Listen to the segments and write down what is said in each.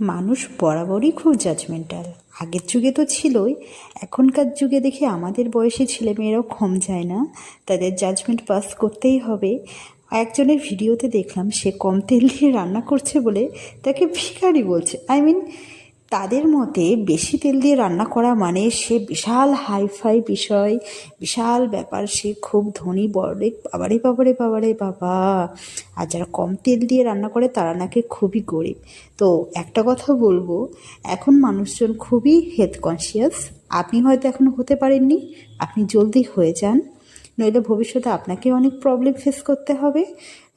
মানুষ বরাবরই খুব জাজমেন্টাল। আগের যুগে তো ছিলই, এখনকার যুগে দেখি আমাদের বয়সী ছেলেমেয়েরাও কম যায় না, তাদের জাজমেন্ট পাস করতেই হবে। একজনের ভিডিওতে দেখলাম সে কম তেল দিয়ে রান্না করছে বলে তাকে ভিখারি বলছে। তাদের মতে বেশি তেল দিয়ে রান্না করা মানে সে বিশাল হাইফাই বিষয়, বিশাল ব্যাপার, সে খুব ধনী বড়লোক। বাবারে বাবারে বাবারে বাবা! আর যারা কম তেল দিয়ে রান্না করে তারা নাকি খুবই গরিব। তো একটা কথা বলবো, এখন মানুষজন খুবই হেলথ কনসিয়াস। আপনি হয়তো এখনও হতে পারেননি, আপনি জলদি হয়ে যান, নইলে ভবিষ্যতে আপনাকে অনেক প্রবলেম ফেস করতে হবে।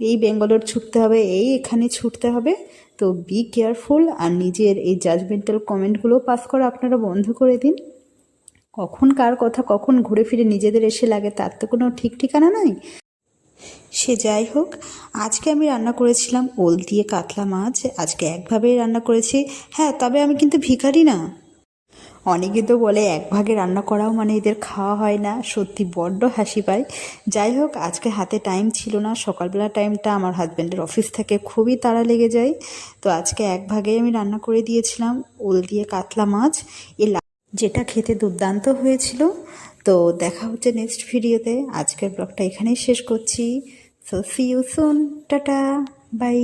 এই ব্যাঙ্গালোর ছুটতে হবে, এখানে ছুটতে হবে। তো বি কেয়ারফুল, আর নিজের এই জাজমেন্টাল কমেন্টগুলো পাস করা আপনারা বন্ধ করে দিন। কখন কার কথা কখন ঘুরে ফিরে নিজেদের এসে লাগে তার তো কোনো ঠিক ঠিকানা নাই। সে যাই হোক, আজকে আমি রান্না করেছিলাম ওল দিয়ে কাতলা মাছ। আজকে একভাবেই রান্না করেছি। হ্যাঁ, তবে আমি কিন্তু ভিখারি না। অনেকে তো বলে এক ভাগে রান্না করাও মানে এদের খাওয়া হয় না, সত্যি বড্ড হাসি পায়। যাই হোক, আজকে হাতে টাইম ছিল না, সকালবেলা টাইমটা আমার হাজব্যান্ডের অফিস থেকে খুবই তাড়া লেগে যায়। তো আজকে এক ভাগেই আমি রান্না করে দিয়েছিলাম ওল দিয়ে কাতলা মাছ, যেটা খেতে দুর্দান্ত হয়েছিল। তো দেখা হচ্ছে নেক্সট ভিডিওতে। আজকের ব্লগটা এখানেই শেষ করছি। So see you soon, tata, by.